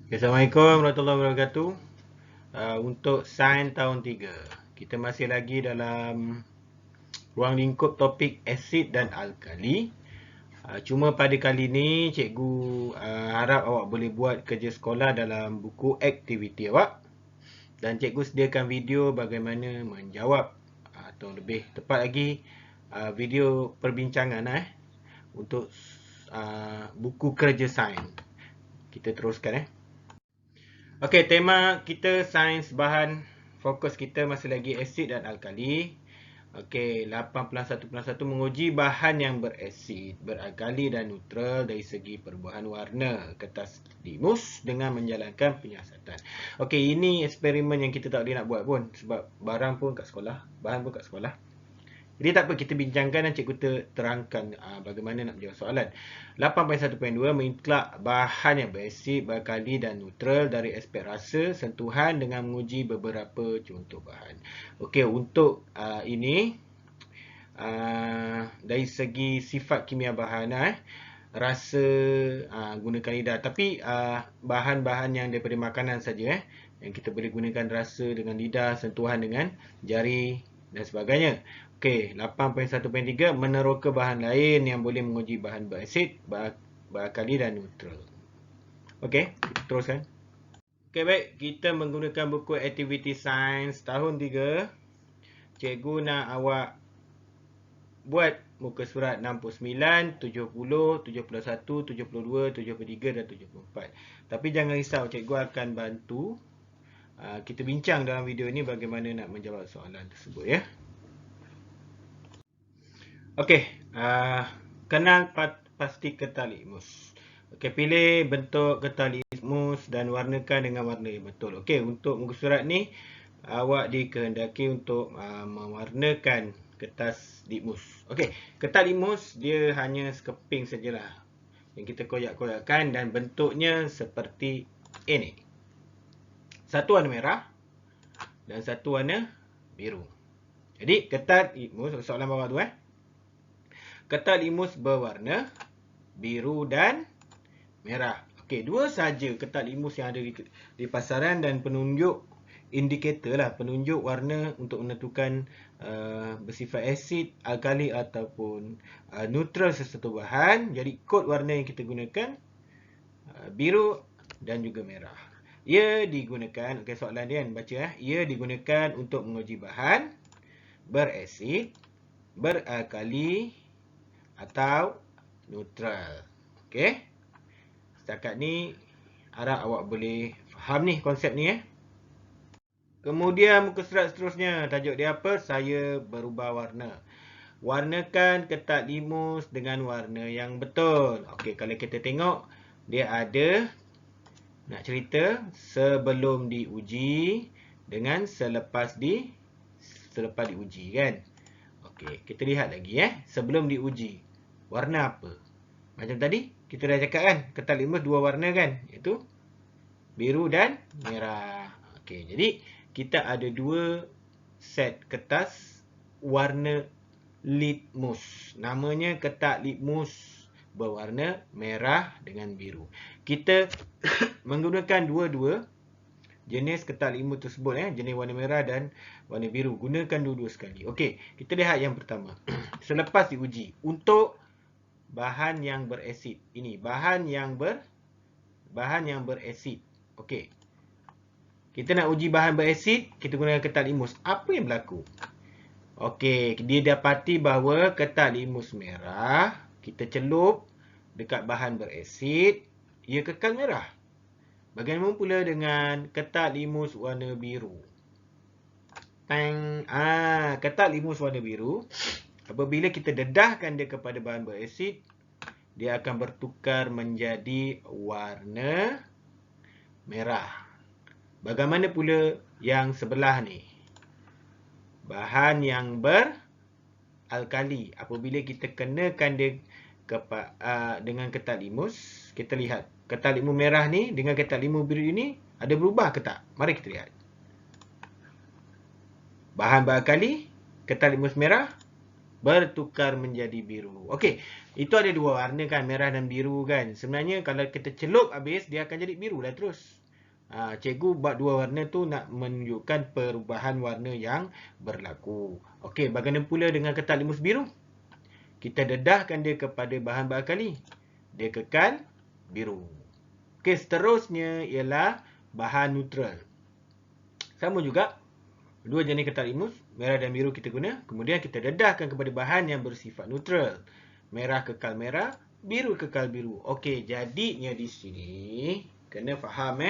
Assalamualaikum warahmatullahi wabarakatuh. Untuk sains tahun 3, kita masih lagi dalam ruang lingkup topik asid dan alkali. Cuma pada kali ni cikgu harap awak boleh buat kerja sekolah dalam buku aktiviti awak, dan cikgu sediakan video bagaimana menjawab, atau lebih tepat lagi video perbincangan untuk buku kerja sains. Kita teruskan. Okey, tema kita sains bahan, fokus kita masih lagi asid dan alkali. Okey, 8.1.1 menguji bahan yang berasid, beralkali dan neutral dari segi perubahan warna kertas litmus dengan menjalankan penyiasatan. Okey, ini eksperimen yang kita tak boleh nak buat pun sebab barang pun kat sekolah, bahan pun kat sekolah. Jadi tak apa, kita bincangkan dan cikgu terangkan bagaimana nak menjawab soalan. 8.1.2 mengitlak bahan yang berasid, beralkali dan neutral dari aspek rasa, sentuhan dengan menguji beberapa contoh bahan. Okey, untuk ini dari segi sifat kimia bahan, rasa gunakan lidah. Tapi bahan-bahan yang daripada makanan saja, yang kita boleh gunakan rasa dengan lidah, sentuhan dengan jari dan sebagainya. Okey, 8.1.3 meneroka bahan lain yang boleh menguji bahan berasid, beralkali dan neutral. Okey, kita teruskan. Okey, baik, kita menggunakan buku aktiviti sains tahun 3. Cikgu nak awak buat muka surat 69, 70, 71, 72, 73 dan 74. Tapi jangan risau, cikgu akan bantu kita bincang dalam video ini bagaimana nak menjawab soalan tersebut, ya. Okey, kenal pasti kertas litmus. Okey, pilih bentuk kertas litmus dan warnakan dengan warna yang betul. Okey, untuk muka surat ni awak dikehendaki untuk mewarnakan kertas litmus. Okey, kertas litmus dia hanya sekeping sajalah yang kita koyak-koyakkan dan bentuknya seperti ini. Satu warna merah dan satu warna biru. Jadi kertas litmus, soalan bawah tu kertas litmus berwarna biru dan merah. Okey, dua saja kertas litmus yang ada di pasaran dan penunjuk indikator lah, penunjuk warna untuk menentukan bersifat asid, alkali ataupun neutral sesuatu bahan. Jadi kod warna yang kita gunakan biru dan juga merah. Ia digunakan, okey, soalan dia kan, baca ia digunakan untuk menguji bahan berasid, beralkali atau neutral. Okey. Setakat ni harap awak boleh faham ni konsep ni. Kemudian muka surat seterusnya, tajuk dia apa? Saya berubah warna. Warnakan kertas litmus dengan warna yang betul. Okey, kalau kita tengok dia ada nak cerita sebelum diuji dengan selepas diuji kan. Okey, kita lihat lagi sebelum diuji. Warna apa? Macam tadi kita dah cakap kan, kertas litmus dua warna kan, iaitu biru dan merah. Okey, jadi kita ada dua set kertas warna litmus. Namanya kertas litmus berwarna merah dengan biru. Kita menggunakan dua-dua jenis kertas litmus tersebut, jenis warna merah dan warna biru. Gunakan dua-dua sekali. Okey, kita lihat yang pertama. Selepas diuji, untuk bahan yang berasid. Ini bahan yang berasid. Okey. Kita nak uji bahan berasid, kita gunakan kertas litmus. Apa yang berlaku? Okey, dia dapati bahawa kertas litmus merah, kita celup dekat bahan berasid, ia kekal merah. Bagaimana pula dengan kertas litmus warna biru? Kertas litmus warna biru, apabila kita dedahkan dia kepada bahan berasid, dia akan bertukar menjadi warna merah. Bagaimana pula yang sebelah ni? Bahan yang beralkali, apabila kita kenakan dia dengan kertas litmus, kita lihat kertas litmus merah ni dengan kertas litmus biru ni ada berubah ke tak? Mari kita lihat. Bahan beralkali, kertas litmus merah, bertukar menjadi biru. Okey, itu ada dua warna kan, merah dan biru kan. Sebenarnya kalau kita celup habis, dia akan jadi biru lah terus. Cikgu buat dua warna tu nak menunjukkan perubahan warna yang berlaku. Okey, bagaimana pula dengan kertas limus biru? Kita dedahkan dia kepada bahan beralkali. Dia kekal biru. Okey, seterusnya ialah bahan neutral. Sama juga, dua jenis kertas limus, merah dan biru kita guna. Kemudian kita dedahkan kepada bahan yang bersifat neutral. Merah kekal merah, biru kekal biru. Okey, jadinya di sini kena faham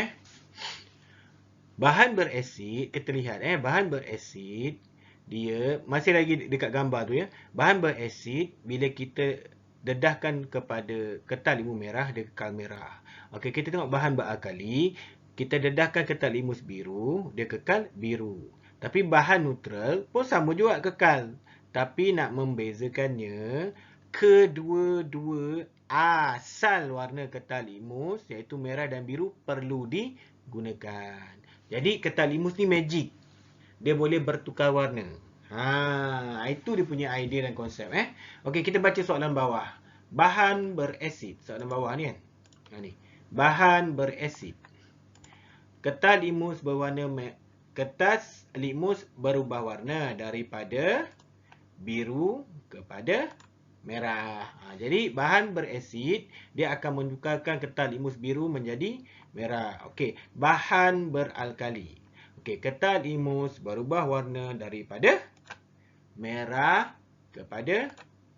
bahan berasid, kita lihat bahan berasid dia masih lagi dekat gambar tu ya. Bahan berasid bila kita dedahkan kepada kertas limus merah, dia kekal merah. Okey, kita tengok bahan beralkali, kita dedahkan kertas limus biru, dia kekal biru. Tapi bahan neutral pun sama juga kekal. Tapi nak membezakannya, kedua-dua asal warna kertas limus iaitu merah dan biru perlu digunakan. Jadi kertas limus ni magic. Dia boleh bertukar warna. Itu dia punya idea dan konsep Okey, kita baca soalan bawah. Bahan berasid. Soalan bawah ni kan. Ni. Bahan berasid. Kertas limus berubah warna daripada biru kepada merah. Jadi bahan berasid dia akan menukarkan kertas limus biru menjadi merah. Okey, bahan beralkali. Okey, kertas limus berubah warna daripada merah kepada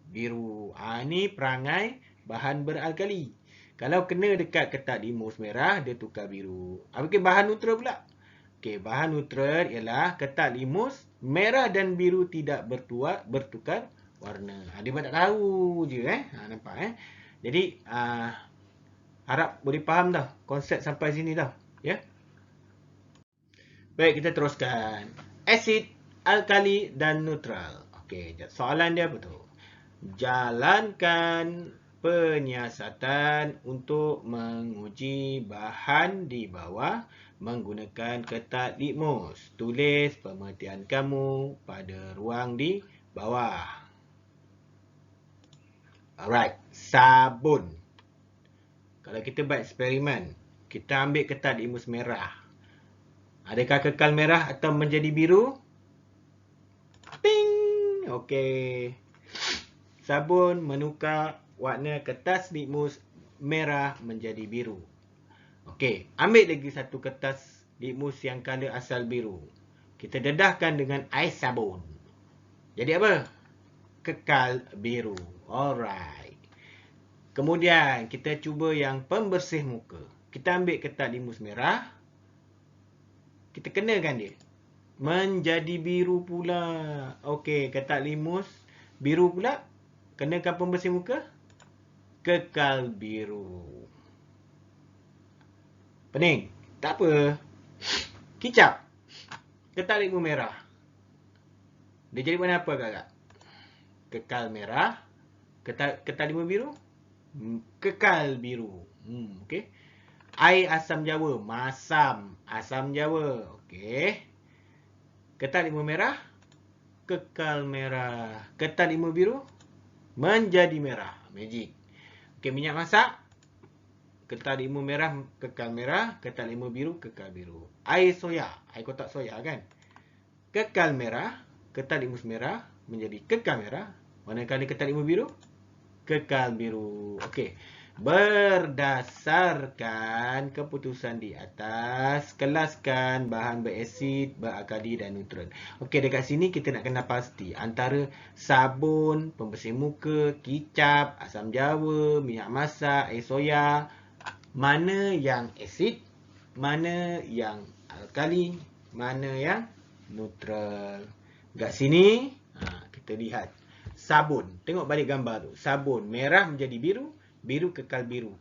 biru. Ini perangai bahan beralkali. Kalau kena dekat kertas limus merah, dia tukar biru. Okey, bahan neutral pula. Okey, bahan neutral ialah kertas limus merah dan biru tidak bertukar warna. Dia tak tahu je nampak Jadi harap boleh faham dah konsep sampai sini dah ya. Baik, kita teruskan. Asid, alkali dan neutral. Okey, soalan dia apa tu? Jalankan penyiasatan untuk menguji bahan di bawah menggunakan kertas litmus. Tulis pemerhatian kamu pada ruang di bawah. Alright, sabun. Kalau kita buat eksperimen, kita ambil kertas litmus merah. Adakah kekal merah atau menjadi biru? Ping! Okey. Sabun menukar warna kertas litmus merah menjadi biru. Okey, ambil lagi satu kertas litmus yang color asal biru. Kita dedahkan dengan air sabun. Jadi apa? Kekal biru. Alright. Kemudian kita cuba yang pembersih muka. Kita ambil kertas litmus merah. Kita kenakan dia. Menjadi biru pula. Okey, kertas limus biru pula. Kenakan pembersih muka. Kekal biru. Pening? Tak apa. Kicap. Kertas limus merah. Dia jadi warna apa kakak? Kekal merah. Kertas limus biru. Kekal biru. Okey. Air asam jawa. Masam. Asam jawa. Okey. Kertas limus merah. Kekal merah. Kertas limus biru. Menjadi merah. Magic. Okey, minyak masak. Kertas limus merah kekal merah. Kertas limus biru kekal biru. Air soya. Air kotak soya kan. Kekal merah. Kertas limus merah. Menjadi kekal merah. Manakala kertas limus biru. Kekal biru. Okey. Berdasarkan keputusan di atas, kelaskan bahan berasid, beralkali dan neutral. Okey, dekat sini kita nak kena pasti antara sabun, pembersih muka, kicap, asam jawa, minyak masak, air soya, mana yang asid, mana yang alkali, mana yang neutral. Dekat sini kita lihat sabun. Tengok balik gambar tu. Sabun merah menjadi biru, biru kekal biru.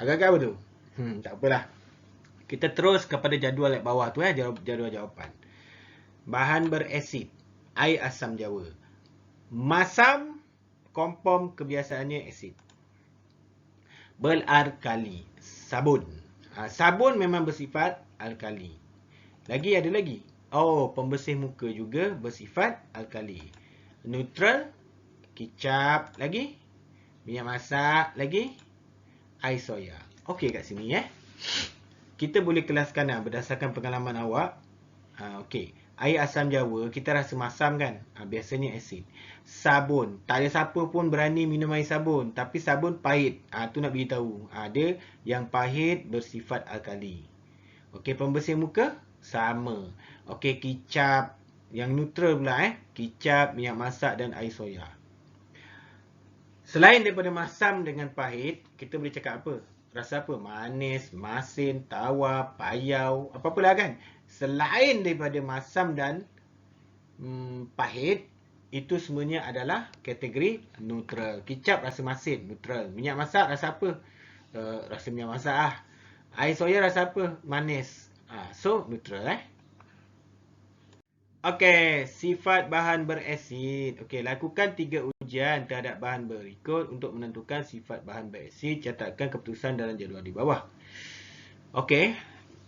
Agak-agak apa tu? Tak apalah. Kita terus kepada jadual kat bawah tu jadual jawapan. Bahan berasid, air asam jawa. Masam, kompom kebiasaannya asid. Beralkali, sabun. Sabun memang bersifat alkali. Ada lagi. Oh, pembersih muka juga bersifat alkali. Neutral, kicap lagi, minyak masak lagi, air soya. Okey kat sini Kita boleh kelaskan berdasarkan pengalaman awak. Okey. Air asam jawa kita rasa masam kan? Biasanya asid. Sabun. Tak ada siapa pun berani minum air sabun. Tapi sabun pahit. Tu nak beritahu. Ada yang pahit bersifat alkali. Okey, pembersih muka sama. Okey, kicap yang neutral pula kicap, minyak masak dan air soya. Selain daripada masam dengan pahit, kita boleh cakap apa? Rasa apa? Manis, masin, tawar, payau, apa-apalah kan? Selain daripada masam dan pahit, itu semuanya adalah kategori neutral. Kicap rasa masin, neutral. Minyak masak rasa apa? Rasa minyak masak Air soya rasa apa? Manis. So, neutral Okey, sifat bahan berasid. Okey, lakukan 3 ujian terhadap bahan berikut untuk menentukan sifat bahan berasid. Catatkan keputusan dalam jadual di bawah. Okey,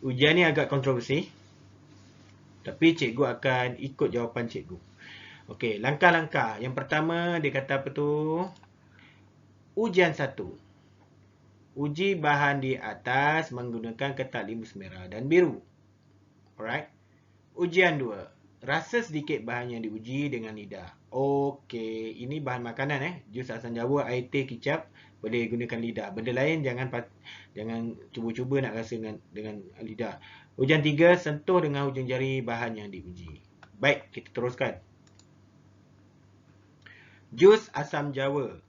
ujian ni agak kontroversi. Tapi cikgu akan ikut jawapan cikgu. Okey, langkah-langkah. Yang pertama, dia kata apa tu? Ujian 1. Uji bahan di atas menggunakan kertas limus merah dan biru. Alright. Ujian 2. Rasa sedikit bahan yang diuji dengan lidah. Okey, ini bahan makanan Jus asam jawa, air teh, kicap boleh gunakan lidah. Benda lain jangan cuba-cuba nak rasa dengan lidah. Ujian 3, sentuh dengan hujung jari bahan yang diuji. Baik, kita teruskan. Jus asam jawa.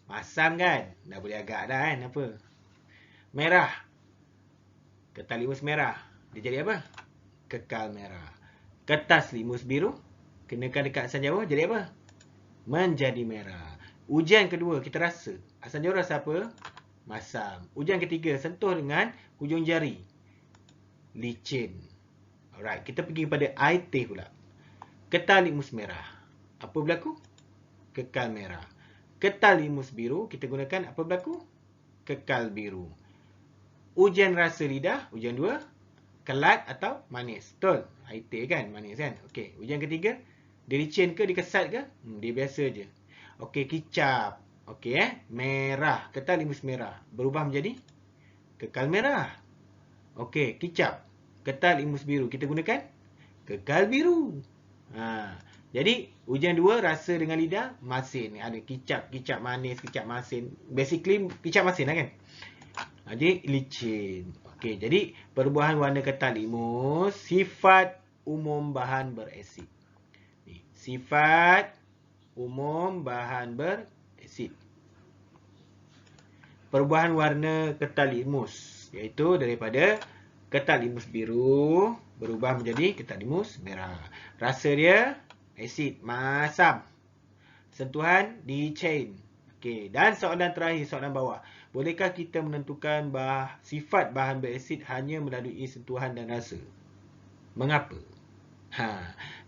Masam kan? Dah boleh agak dah apa? Merah. Kertas limus merah. Dia jadi apa? Kekal merah. Kertas limus biru, kenakan dekat asam jawa, jadi apa? Menjadi merah. Ujian kedua, kita rasa. Asam jawa rasa apa? Masam. Ujian ketiga, sentuh dengan hujung jari. Licin. Alright, kita pergi kepada air teh pula. Kertas limus merah. Apa berlaku? Kekal merah. Kertas limus biru, kita gunakan apa berlaku? Kekal biru. Ujian rasa lidah, ujian 2. Kelat atau manis. Betul? Air teh kan? Manis kan? Okey. Ujian ketiga. Dia licin ke? Dia kesat ke? Dia biasa je. Okey. Kicap. Okey Merah. Kertas limus merah. Berubah menjadi kekal merah. Okey. Kicap. Kertas limus biru. Kita gunakan kekal biru. Jadi, ujian 2 rasa dengan lidah masin. Ada kicap. Kicap manis. Kicap masin. Basically, kicap masin lah kan? Jadi, licin. Okey, jadi perubahan warna kertas limus, sifat umum bahan berasid. Sifat umum bahan berasid. Perubahan warna kertas limus, iaitu daripada kertas limus biru berubah menjadi kertas limus merah. Rasa dia asid, masam. Sentuhan licin. Okey, dan soalan terakhir, soalan bawah. Bolehkah kita menentukan sifat bahan berasid hanya melalui sentuhan dan rasa? Mengapa?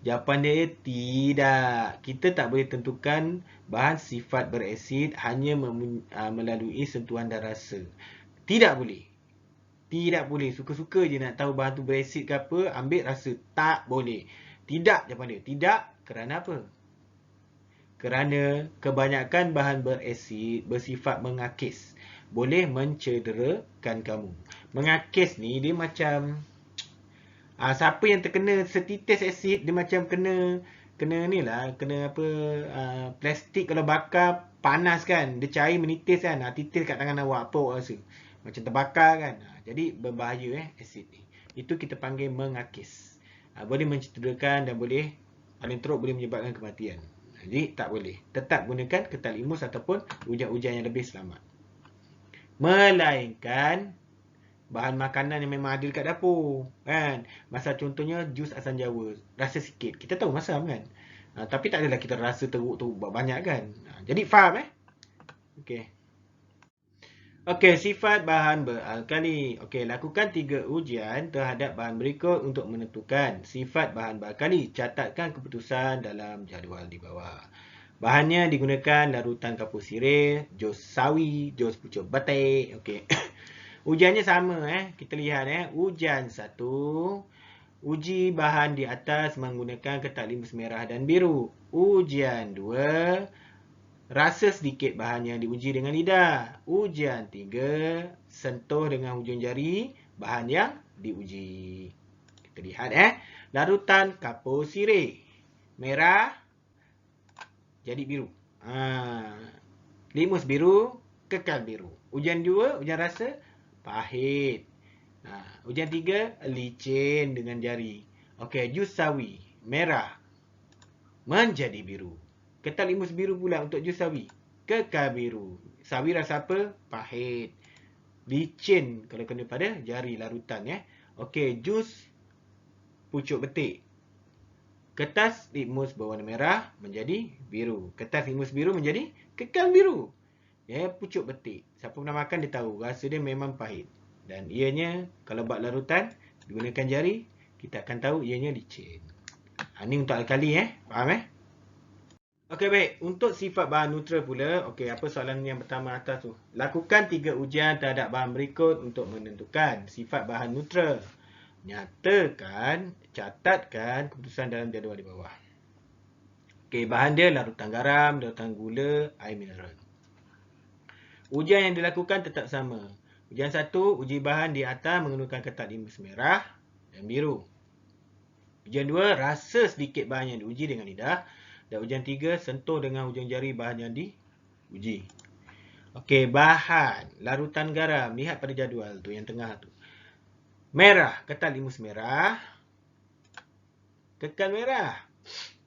Jawapan dia tidak. Kita tak boleh tentukan bahan sifat berasid hanya melalui sentuhan dan rasa. Tidak boleh. Tidak boleh. Suka-suka je nak tahu bahan tu berasid ke apa, ambil rasa. Tak boleh. Tidak jawapan dia. Tidak. Kerana apa? Kerana kebanyakan bahan berasid bersifat mengakis. Boleh mencederakan kamu. Mengakis ni dia macam siapa yang terkena setitis asid, dia macam kena apa, plastik kalau bakar panas kan, dia cair menitis kan, titis kat tangan awak, apa awak rasa? Macam terbakar kan. Jadi berbahaya asid ni. Itu kita panggil mengakis. Boleh mencederakan dan boleh paling teruk boleh menyebabkan kematian. Jadi tak boleh. Tetap gunakan kertas limus ataupun ujian-ujian yang lebih selamat. Melainkan bahan makanan yang memang ada dekat dapur kan. Masa contohnya jus asam jawa, rasa sikit, kita tahu masam kan, tapi tak adalah kita rasa teruk banyak kan. Jadi faham Okey, sifat bahan beralkali. Okey, lakukan 3 ujian terhadap bahan berikut untuk menentukan sifat bahan beralkali. Catatkan keputusan dalam jadual di bawah. Bahannya digunakan larutan kapur sirih, jus sawi, jus pucuk batik. Okey. Ujiannya sama Kita lihat Ujian 1. Uji bahan di atas menggunakan kertas limus merah dan biru. Ujian 2, rasa sedikit bahan yang diuji dengan lidah. Ujian 3, sentuh dengan hujung jari bahan yang diuji. Kita lihat larutan kapur sirih. Merah jadi biru. Limus biru, kekal biru. Ujian 2, ujian rasa, pahit. Ujian 3, licin dengan jari. Okey, jus sawi, merah, menjadi biru. Ketal limus biru pula untuk jus sawi, kekal biru. Sawi rasa apa? Pahit. Licin kalau kena pada jari larutan. Okey, jus pucuk betik. Kertas litmus berwarna merah menjadi biru. Kertas litmus biru menjadi kekal biru. Pucuk betik. Siapa pernah makan dia tahu rasa dia memang pahit. Dan ianya kalau buat larutan gunakan jari, kita akan tahu ianya licin. Ini untuk alkali faham Okey baik, untuk sifat bahan neutral pula, okey apa soalan yang pertama atas tu? Lakukan 3 ujian terhadap bahan berikut untuk menentukan sifat bahan neutral. Nyatakan, catatkan keputusan dalam jadual di bawah. Okey, bahan dia larutan garam, larutan gula, air mineral. Ujian yang dilakukan tetap sama. Ujian 1, uji bahan di atas menggunakan kertas limus merah dan biru. Ujian 2, rasa sedikit bahan yang diuji dengan lidah. Dan ujian 3, sentuh dengan hujung jari bahan yang diuji. Okey, bahan larutan garam. Lihat pada jadual tu yang tengah tu. Merah, kertas limus merah. Kekal merah.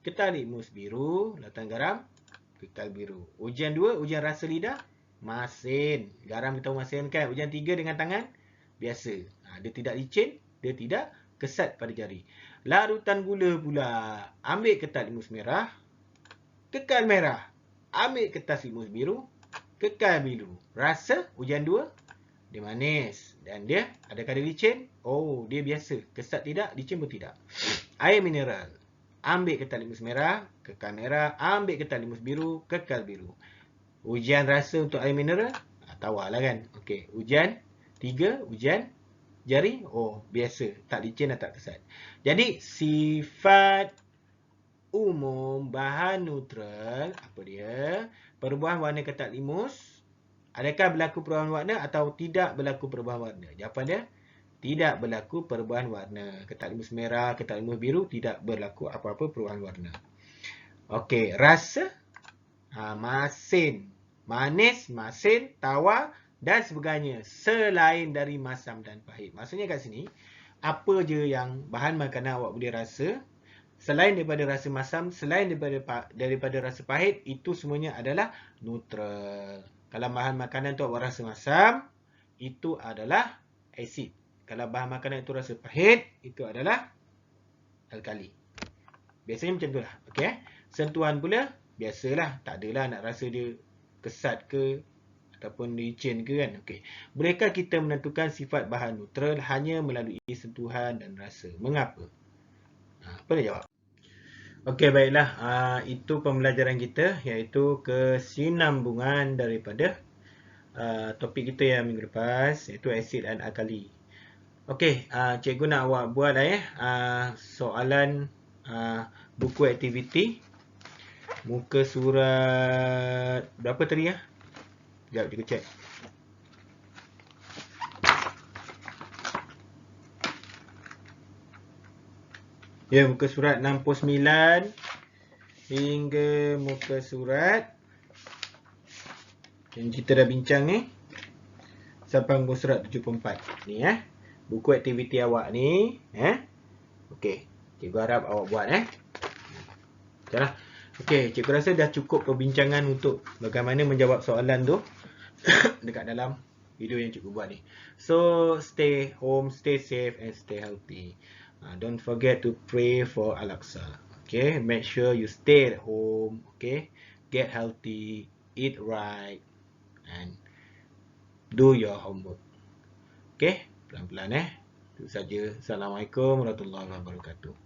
Kertas limus biru, larutan garam, kekal biru. Ujian 2, ujian rasa lidah, masin. Garam kita tahu masin kan. Ujian 3 dengan tangan, biasa. Dia tidak licin, dia tidak kesat pada jari. Larutan gula pula. Ambil kertas limus merah, kekal merah. Ambil kertas limus biru, kekal biru. Rasa ujian 2, dia manis. Dan dia adakah dia licin? Oh, dia biasa. Kesat tidak, licin pun tidak. Air mineral. Ambil kertas limus merah, kekal merah. Ambil kertas limus biru, kekal biru. Ujian rasa untuk air mineral, tawarlah kan. Okey, ujian 3, ujian jari, oh biasa, tak licin dan tak kesat. Jadi sifat umum bahan neutral apa dia? Perubahan warna kertas limus. Adakah berlaku perubahan warna atau tidak berlaku perubahan warna? Jawapan dia, tidak berlaku perubahan warna. Kertas limus merah, kertas limus biru, tidak berlaku apa-apa perubahan warna. Okey, rasa, masin, manis, masin, tawar dan sebagainya. Selain dari masam dan pahit. Maksudnya kat sini, apa je yang bahan makanan awak boleh rasa, selain daripada rasa masam, selain daripada rasa pahit, itu semuanya adalah neutral. Kalau bahan makanan tu awak rasa masam, itu adalah asid. Kalau bahan makanan itu rasa pahit, itu adalah alkali. Biasanya macam tu lah. Okay? Sentuhan pula, biasalah. Tak adalah nak rasa dia kesat ke ataupun licin ke kan. Okay. Bolehkah kita menentukan sifat bahan neutral hanya melalui sentuhan dan rasa? Mengapa? Apa dia jawab? Okey, baiklah. Itu pembelajaran kita, iaitu kesinambungan daripada topik kita yang minggu lepas, iaitu asid dan alkali. Okey, cikgu nak awak buat soalan buku aktiviti muka surat berapa tadi ya? Sekejap cikgu cek. Ya, muka surat 69 hingga muka surat yang kita dah bincang ni sampai muka surat 74. Ni buku aktiviti awak ni okey, cikgu harap awak buat Okeylah. Okey, cikgu rasa dah cukup perbincangan untuk bagaimana menjawab soalan tu dekat dalam video yang cikgu buat ni. So, stay home, stay safe and stay healthy. Don't forget to pray for Al-Aqsa. Okay, make sure you stay at home. Okay, get healthy, eat right, and do your homework. Okay, pelan-pelan Itu saja. Assalamualaikum warahmatullahi wabarakatuh.